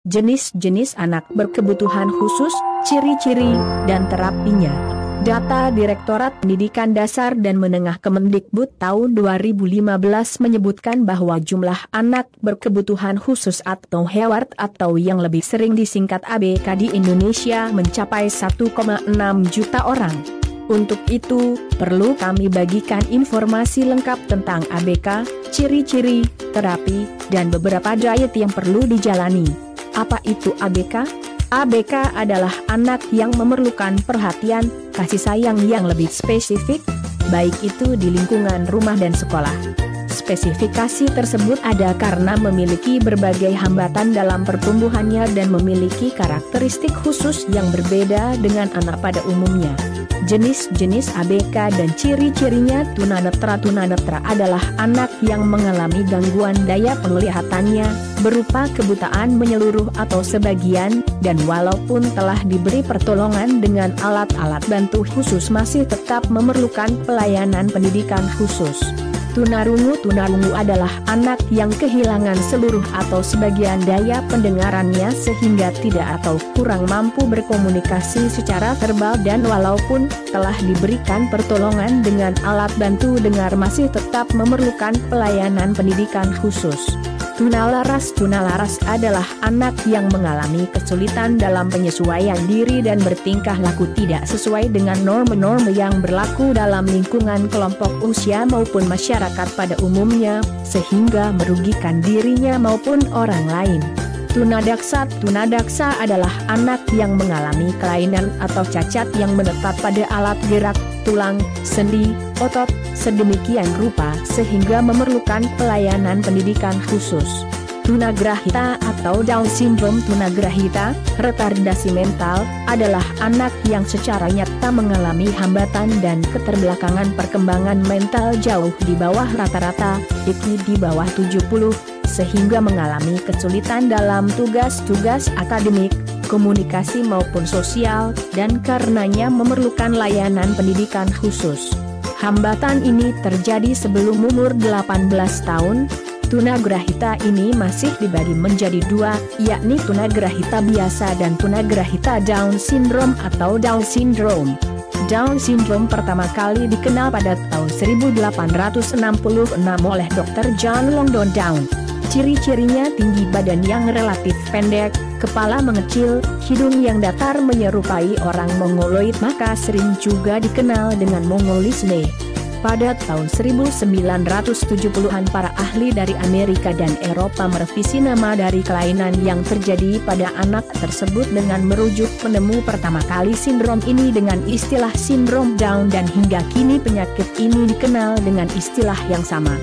jenis-jenis anak berkebutuhan khusus, ciri-ciri, dan terapinya. Data Direktorat Pendidikan Dasar dan Menengah Kemendikbud tahun 2015 menyebutkan bahwa jumlah anak berkebutuhan khusus atau HEWART atau yang lebih sering disingkat ABK di Indonesia mencapai 1,6 juta orang. Untuk itu, perlu kami bagikan informasi lengkap tentang ABK, ciri-ciri, terapi, dan beberapa diet yang perlu dijalani. Apa itu ABK? ABK adalah anak yang memerlukan perhatian, kasih sayang yang lebih spesifik, baik itu di lingkungan rumah dan sekolah. Spesifikasi tersebut ada karena memiliki berbagai hambatan dalam pertumbuhannya dan memiliki karakteristik khusus yang berbeda dengan anak pada umumnya. Jenis-jenis ABK dan ciri-cirinya. Tunanetra adalah anak yang mengalami gangguan daya penglihatannya, berupa kebutaan menyeluruh atau sebagian, dan walaupun telah diberi pertolongan dengan alat-alat bantu khusus masih tetap memerlukan pelayanan pendidikan khusus. Tunarungu adalah anak yang kehilangan seluruh atau sebagian daya pendengarannya sehingga tidak atau kurang mampu berkomunikasi secara verbal dan walaupun telah diberikan pertolongan dengan alat bantu dengar masih tetap memerlukan pelayanan pendidikan khusus. Tunalaras adalah anak yang mengalami kesulitan dalam penyesuaian diri dan bertingkah laku tidak sesuai dengan norma-norma yang berlaku dalam lingkungan kelompok usia maupun masyarakat pada umumnya, sehingga merugikan dirinya maupun orang lain. Tunadaksa adalah anak yang mengalami kelainan atau cacat yang menetap pada alat gerak, tulang, sendi, otot, sedemikian rupa sehingga memerlukan pelayanan pendidikan khusus. Tunagrahita atau Down Syndrome. Tunagrahita, retardasi mental, adalah anak yang secara nyata mengalami hambatan dan keterbelakangan perkembangan mental jauh di bawah rata-rata, IQ di bawah 70, sehingga mengalami kesulitan dalam tugas-tugas akademik, komunikasi maupun sosial, dan karenanya memerlukan layanan pendidikan khusus. Hambatan ini terjadi sebelum umur 18 tahun. Tunagrahita ini masih dibagi menjadi dua, yakni tunagrahita biasa dan tunagrahita Down Syndrome atau Down Syndrome. Down Syndrome pertama kali dikenal pada tahun 1866 oleh Dr. John Langdon Down. Ciri-cirinya tinggi badan yang relatif pendek, kepala mengecil, hidung yang datar menyerupai orang Mongoloid maka sering juga dikenal dengan Mongolisme. Pada tahun 1970-an para ahli dari Amerika dan Eropa merevisi nama dari kelainan yang terjadi pada anak tersebut dengan merujuk penemu pertama kali sindrom ini dengan istilah sindrom Down dan hingga kini penyakit ini dikenal dengan istilah yang sama.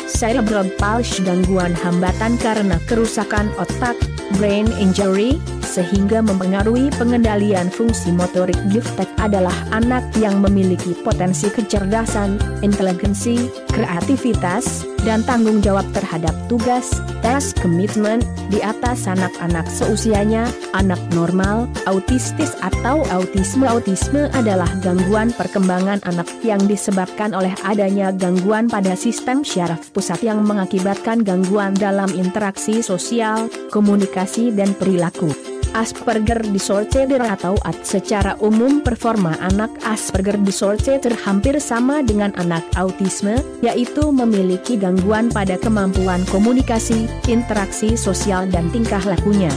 Cerebral palsy, gangguan hambatan karena kerusakan otak, brain injury, sehingga mempengaruhi pengendalian fungsi motorik. Gifted adalah anak yang memiliki potensi kecerdasan, inteligensi, kreativitas, dan tanggung jawab terhadap tugas, task commitment, di atas anak-anak seusianya. Anak normal, autistis atau autisme. Autisme adalah gangguan perkembangan anak yang disebabkan oleh adanya gangguan pada sistem syaraf pusat yang mengakibatkan gangguan dalam interaksi sosial, komunikasi dan perilaku. Asperger disorder atau AD. Secara umum performa anak Asperger disorder hampir sama dengan anak autisme, yaitu memiliki gangguan pada kemampuan komunikasi, interaksi sosial dan tingkah lakunya.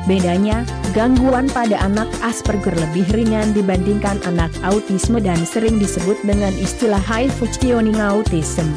Bedanya, gangguan pada anak Asperger lebih ringan dibandingkan anak autisme dan sering disebut dengan istilah high functioning autism.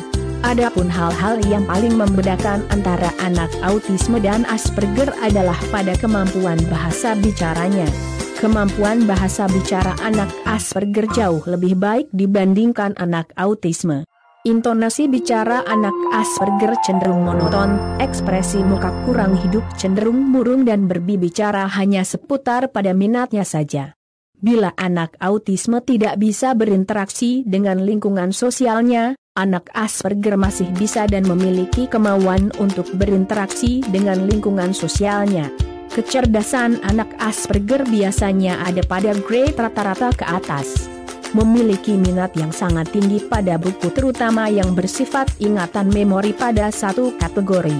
Adapun hal-hal yang paling membedakan antara anak autisme dan Asperger adalah pada kemampuan bahasa bicaranya. Kemampuan bahasa bicara anak Asperger jauh lebih baik dibandingkan anak autisme. Intonasi bicara anak Asperger cenderung monoton, ekspresi muka kurang hidup, cenderung murung dan berbicara hanya seputar pada minatnya saja. Bila anak autisme tidak bisa berinteraksi dengan lingkungan sosialnya, anak Asperger masih bisa dan memiliki kemauan untuk berinteraksi dengan lingkungan sosialnya. Kecerdasan anak Asperger biasanya ada pada grade rata-rata ke atas. Memiliki minat yang sangat tinggi pada buku terutama yang bersifat ingatan memori pada satu kategori.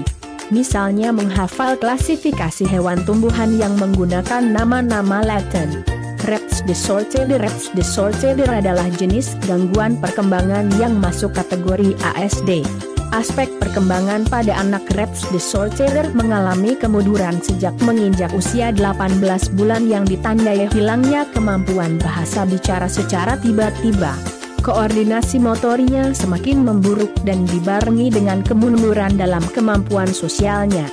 Misalnya menghafal klasifikasi hewan tumbuhan yang menggunakan nama-nama Latin. Rett disorder adalah jenis gangguan perkembangan yang masuk kategori ASD. Aspek perkembangan pada anak Rett disorder mengalami kemunduran sejak menginjak usia 18 bulan yang ditandai hilangnya kemampuan bahasa bicara secara tiba-tiba. Koordinasi motornya semakin memburuk dan dibarengi dengan kemunduran dalam kemampuan sosialnya.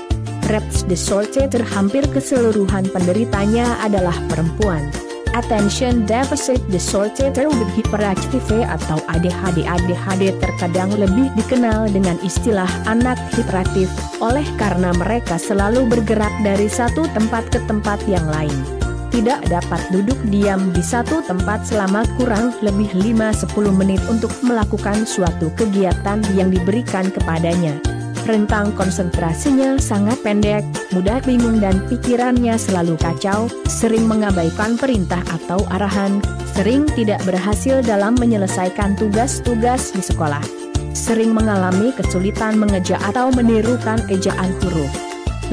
Rett disorder hampir keseluruhan penderitanya adalah perempuan. Attention Deficit Disorder with Hyperactive atau ADHD. ADHD terkadang lebih dikenal dengan istilah anak hiperaktif, oleh karena mereka selalu bergerak dari satu tempat ke tempat yang lain. Tidak dapat duduk diam di satu tempat selama kurang lebih 5-10 menit untuk melakukan suatu kegiatan yang diberikan kepadanya. Rentang konsentrasinya sangat pendek, mudah bingung dan pikirannya selalu kacau, sering mengabaikan perintah atau arahan, sering tidak berhasil dalam menyelesaikan tugas-tugas di sekolah. Sering mengalami kesulitan mengeja atau menirukan ejaan huruf.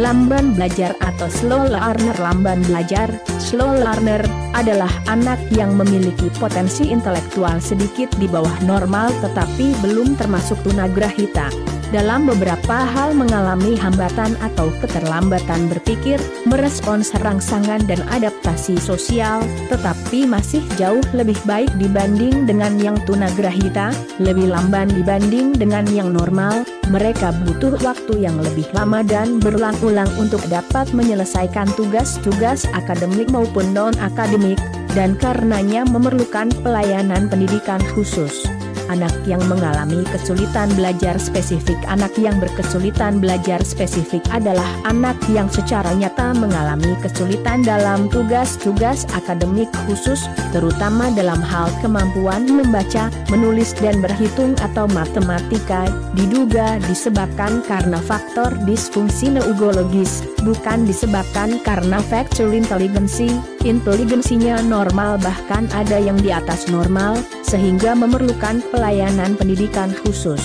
Lamban belajar atau slow learner. Lamban belajar, slow learner, adalah anak yang memiliki potensi intelektual sedikit di bawah normal tetapi belum termasuk tunagrahita. Dalam beberapa hal mengalami hambatan atau keterlambatan berpikir, merespons rangsangan dan adaptasi sosial, tetapi masih jauh lebih baik dibanding dengan yang tunagrahita, lebih lamban dibanding dengan yang normal. Mereka butuh waktu yang lebih lama dan berulang-ulang untuk dapat menyelesaikan tugas-tugas akademik maupun non-akademik, dan karenanya memerlukan pelayanan pendidikan khusus. Anak yang mengalami kesulitan belajar spesifik. Anak yang berkesulitan belajar spesifik adalah anak yang secara nyata mengalami kesulitan dalam tugas-tugas akademik khusus, terutama dalam hal kemampuan membaca, menulis dan berhitung atau matematika, diduga disebabkan karena faktor disfungsi neurologis, bukan disebabkan karena faktor inteligensi. Inteligensinya normal bahkan ada yang di atas normal, sehingga memerlukan pelayanan pendidikan khusus.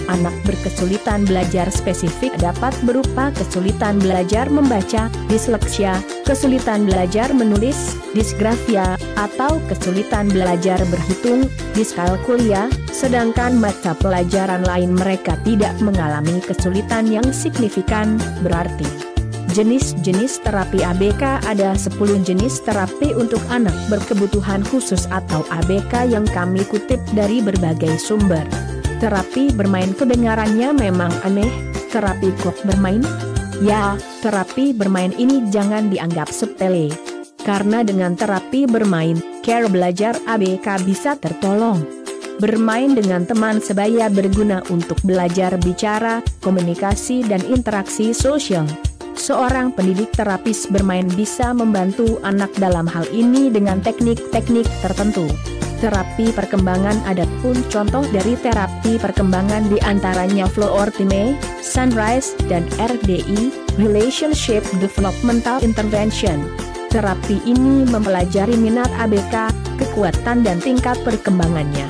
Anak berkesulitan belajar spesifik dapat berupa kesulitan belajar membaca, disleksia, kesulitan belajar menulis, disgrafia, atau kesulitan belajar berhitung, diskalkulia, sedangkan mata pelajaran lain mereka tidak mengalami kesulitan yang signifikan, berarti. Jenis-jenis terapi ABK. Ada 10 jenis terapi untuk anak berkebutuhan khusus atau ABK yang kami kutip dari berbagai sumber. Terapi bermain. Kedengarannya memang aneh, terapi kok bermain? Ya, terapi bermain ini jangan dianggap sepele. Karena dengan terapi bermain, cara belajar ABK bisa tertolong. Bermain dengan teman sebaya berguna untuk belajar bicara, komunikasi dan interaksi sosial. Seorang pendidik terapis bermain bisa membantu anak dalam hal ini dengan teknik-teknik tertentu. Terapi perkembangan. Ada pun contoh dari terapi perkembangan diantaranya Flow Ortime, Sunrise, dan RDI, Relationship Developmental Intervention. Terapi ini mempelajari minat ABK, kekuatan dan tingkat perkembangannya.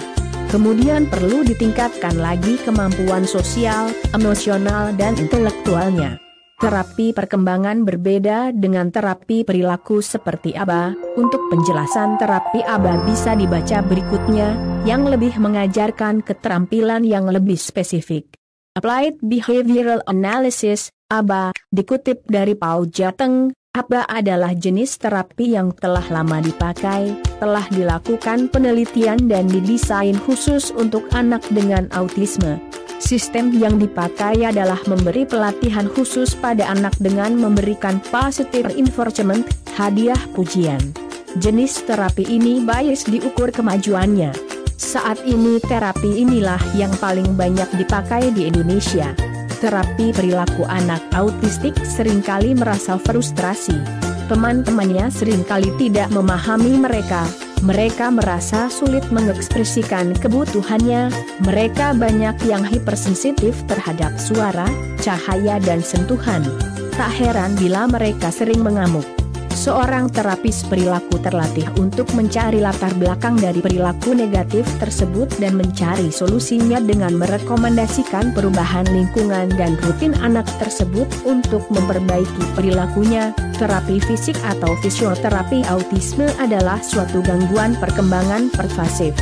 Kemudian perlu ditingkatkan lagi kemampuan sosial, emosional dan intelektualnya. Terapi perkembangan berbeda dengan terapi perilaku seperti ABA. Untuk penjelasan terapi ABA bisa dibaca berikutnya, yang lebih mengajarkan keterampilan yang lebih spesifik. Applied Behavioral Analysis, ABA, dikutip dari Paul Jateng. ABA adalah jenis terapi yang telah lama dipakai, telah dilakukan penelitian dan didesain khusus untuk anak dengan autisme. Sistem yang dipakai adalah memberi pelatihan khusus pada anak dengan memberikan positive reinforcement, hadiah pujian. Jenis terapi ini bias diukur kemajuannya. Saat ini terapi inilah yang paling banyak dipakai di Indonesia. Terapi perilaku. Anak autistik seringkali merasa frustrasi. Teman-temannya seringkali tidak memahami mereka. Mereka merasa sulit mengekspresikan kebutuhannya, mereka banyak yang hipersensitif terhadap suara, cahaya dan sentuhan. Tak heran bila mereka sering mengamuk. Seorang terapis perilaku terlatih untuk mencari latar belakang dari perilaku negatif tersebut dan mencari solusinya dengan merekomendasikan perubahan lingkungan dan rutin anak tersebut untuk memperbaiki perilakunya. Terapi fisik atau fisioterapi autisme adalah suatu gangguan perkembangan pervasif.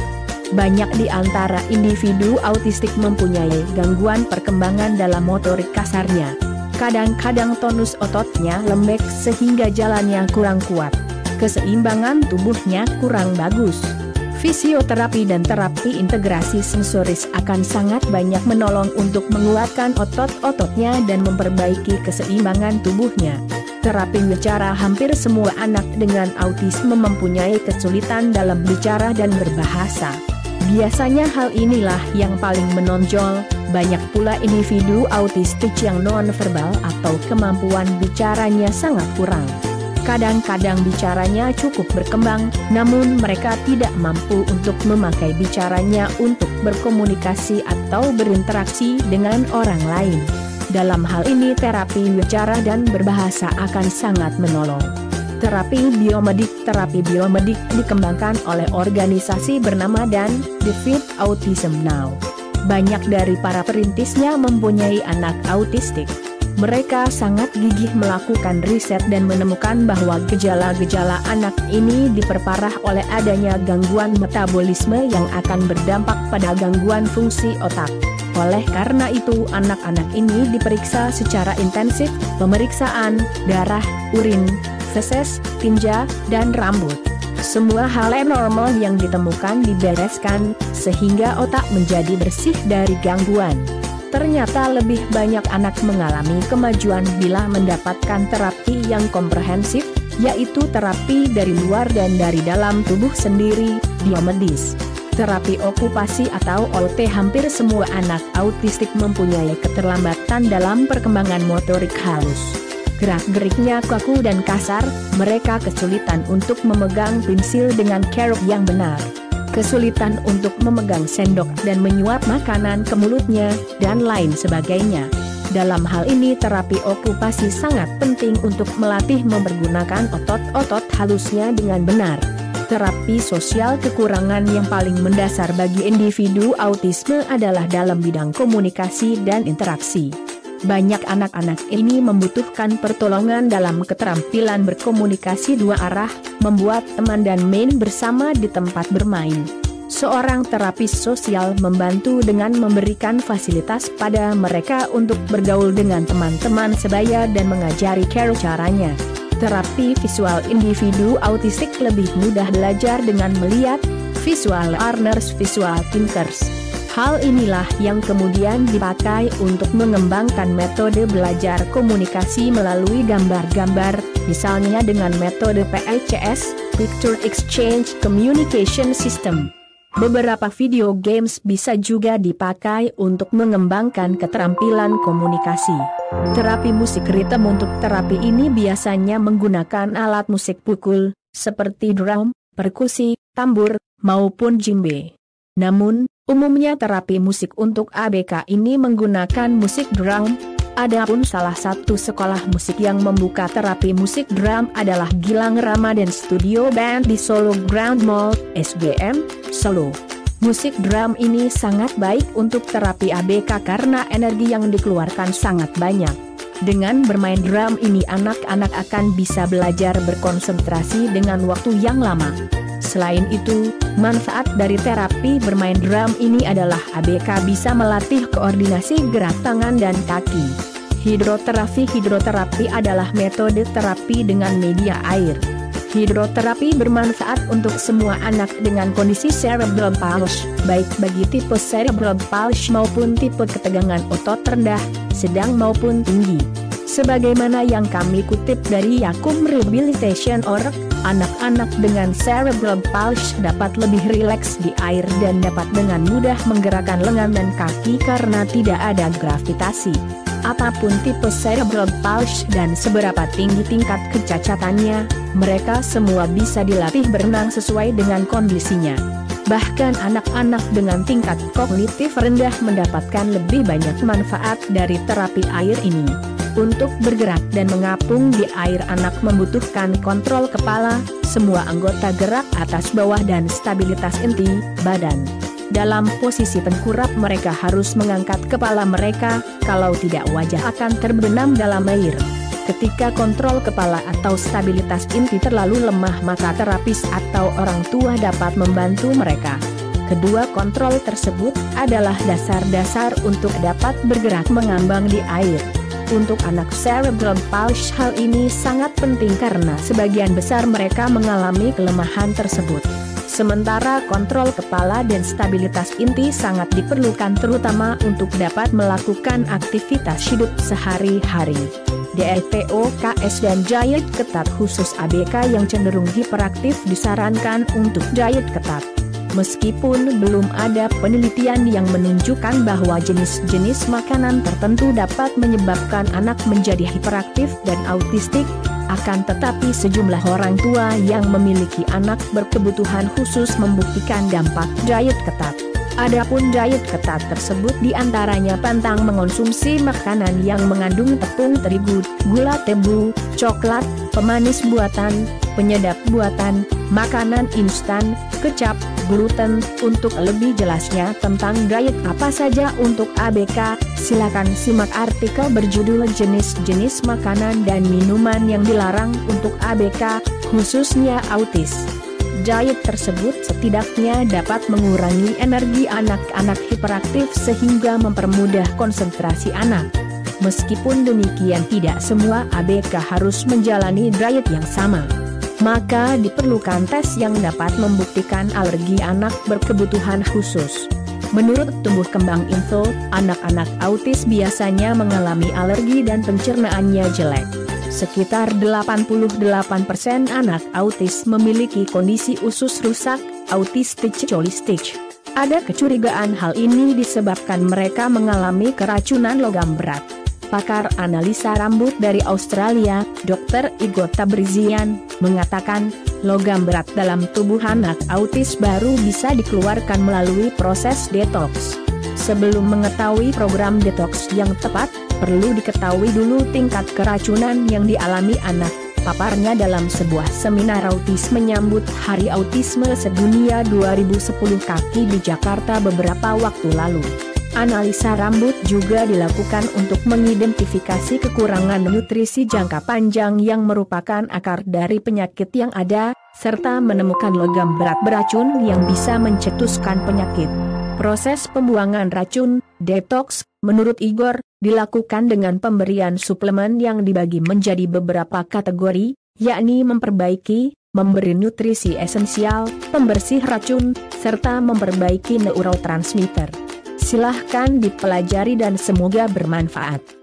Banyak di antara individu autistik mempunyai gangguan perkembangan dalam motorik kasarnya. Kadang-kadang tonus ototnya lembek sehingga jalannya kurang kuat. Keseimbangan tubuhnya kurang bagus. Fisioterapi dan terapi integrasi sensoris akan sangat banyak menolong untuk menguatkan otot-ototnya dan memperbaiki keseimbangan tubuhnya. Terapi bicara. Hampir semua anak dengan autisme mempunyai kesulitan dalam bicara dan berbahasa. Biasanya hal inilah yang paling menonjol. Banyak pula individu autistik yang non-verbal atau kemampuan bicaranya sangat kurang. Kadang-kadang bicaranya cukup berkembang, namun mereka tidak mampu untuk memakai bicaranya untuk berkomunikasi atau berinteraksi dengan orang lain. Dalam hal ini terapi bicara dan berbahasa akan sangat menolong. Terapi biomedik dikembangkan oleh organisasi bernama dan Defeat Autism Now. Banyak dari para perintisnya mempunyai anak autistik. Mereka sangat gigih melakukan riset dan menemukan bahwa gejala-gejala anak ini diperparah oleh adanya gangguan metabolisme yang akan berdampak pada gangguan fungsi otak. Oleh karena itu anak-anak ini diperiksa secara intensif, pemeriksaan darah, urin, feses, tinja, dan rambut. Semua hal normal yang ditemukan dibereskan, sehingga otak menjadi bersih dari gangguan. Ternyata lebih banyak anak mengalami kemajuan bila mendapatkan terapi yang komprehensif, yaitu terapi dari luar dan dari dalam tubuh sendiri, biomedis. Terapi okupasi atau OT. Hampir semua anak autistik mempunyai keterlambatan dalam perkembangan motorik halus. Gerak-geriknya kaku dan kasar, mereka kesulitan untuk memegang pensil dengan cara yang benar. Kesulitan untuk memegang sendok dan menyuap makanan ke mulutnya, dan lain sebagainya. Dalam hal ini terapi okupasi sangat penting untuk melatih mempergunakan otot-otot halusnya dengan benar. Terapi sosial. Kekurangan yang paling mendasar bagi individu autisme adalah dalam bidang komunikasi dan interaksi. Banyak anak-anak ini membutuhkan pertolongan dalam keterampilan berkomunikasi dua arah, membuat teman dan main bersama di tempat bermain. Seorang terapis sosial membantu dengan memberikan fasilitas pada mereka untuk bergaul dengan teman-teman sebaya dan mengajari caranya. Terapi visual. Individu autistik lebih mudah belajar dengan melihat, visual learners, visual thinkers. Hal inilah yang kemudian dipakai untuk mengembangkan metode belajar komunikasi melalui gambar-gambar, misalnya dengan metode PECS, Picture Exchange Communication System. Beberapa video games bisa juga dipakai untuk mengembangkan keterampilan komunikasi. Terapi musik ritme. Untuk terapi ini biasanya menggunakan alat musik pukul, seperti drum, perkusi, tambur, maupun djembe. Namun, umumnya terapi musik untuk ABK ini menggunakan musik drum. Adapun salah satu sekolah musik yang membuka terapi musik drum adalah Gilang Ramadan Studio Band di Solo Ground Mall, SGM, Solo. Musik drum ini sangat baik untuk terapi ABK karena energi yang dikeluarkan sangat banyak. Dengan bermain drum ini anak-anak akan bisa belajar berkonsentrasi dengan waktu yang lama. Selain itu, manfaat dari terapi bermain drum ini adalah ABK bisa melatih koordinasi gerak tangan dan kaki. Hidroterapi adalah metode terapi dengan media air. Hidroterapi bermanfaat untuk semua anak dengan kondisi cerebral palsy, baik bagi tipe cerebral palsy maupun tipe ketegangan otot rendah, sedang maupun tinggi. Sebagaimana yang kami kutip dari Yakum Rehabilitation.org, anak-anak dengan cerebral palsy dapat lebih rileks di air dan dapat dengan mudah menggerakkan lengan dan kaki karena tidak ada gravitasi. Apapun tipe cerebral palsy dan seberapa tinggi tingkat kecacatannya, mereka semua bisa dilatih berenang sesuai dengan kondisinya. Bahkan anak-anak dengan tingkat kognitif rendah mendapatkan lebih banyak manfaat dari terapi air ini. Untuk bergerak dan mengapung di air, anak membutuhkan kontrol kepala, semua anggota gerak atas bawah dan stabilitas inti badan. Dalam posisi tengkurap mereka harus mengangkat kepala mereka, kalau tidak wajah akan terbenam dalam air. Ketika kontrol kepala atau stabilitas inti terlalu lemah maka terapis atau orang tua dapat membantu mereka. Kedua kontrol tersebut adalah dasar-dasar untuk dapat bergerak mengambang di air. Untuk anak cerebral palsy hal ini sangat penting karena sebagian besar mereka mengalami kelemahan tersebut. Sementara kontrol kepala dan stabilitas inti sangat diperlukan terutama untuk dapat melakukan aktivitas hidup sehari-hari. DLTOKS dan diet ketat khusus ABK yang cenderung hiperaktif disarankan untuk diet ketat. Meskipun belum ada penelitian yang menunjukkan bahwa jenis-jenis makanan tertentu dapat menyebabkan anak menjadi hiperaktif dan autistik, akan tetapi sejumlah orang tua yang memiliki anak berkebutuhan khusus membuktikan dampak diet ketat. Adapun diet ketat tersebut diantaranya pantang mengonsumsi makanan yang mengandung tepung terigu, gula tebu, coklat, pemanis buatan, penyedap buatan, makanan instan, kecap, gluten. Untuk lebih jelasnya tentang diet apa saja untuk ABK, silakan simak artikel berjudul jenis-jenis makanan dan minuman yang dilarang untuk ABK, khususnya autis. Diet tersebut setidaknya dapat mengurangi energi anak-anak hiperaktif sehingga mempermudah konsentrasi anak. Meskipun demikian tidak semua ABK harus menjalani diet yang sama. Maka diperlukan tes yang dapat membuktikan alergi anak berkebutuhan khusus. Menurut Tumbuh Kembang Info, anak-anak autis biasanya mengalami alergi dan pencernaannya jelek. Sekitar 88% anak autis memiliki kondisi usus rusak, autistic cholistic. Ada kecurigaan hal ini disebabkan mereka mengalami keracunan logam berat. Pakar analisa rambut dari Australia, Dr. Igor Tabrizian, mengatakan, logam berat dalam tubuh anak autis baru bisa dikeluarkan melalui proses detoks. Sebelum mengetahui program detoks yang tepat, perlu diketahui dulu tingkat keracunan yang dialami anak. Paparnya dalam sebuah seminar autis menyambut Hari Autisme Sedunia 2010 KAKI di Jakarta beberapa waktu lalu. Analisa rambut juga dilakukan untuk mengidentifikasi kekurangan nutrisi jangka panjang yang merupakan akar dari penyakit yang ada, serta menemukan logam berat beracun yang bisa mencetuskan penyakit. Proses pembuangan racun, detox, menurut Igor, dilakukan dengan pemberian suplemen yang dibagi menjadi beberapa kategori, yakni memperbaiki, memberi nutrisi esensial, pembersih racun, serta memperbaiki neurotransmitter. Silahkan dipelajari dan semoga bermanfaat.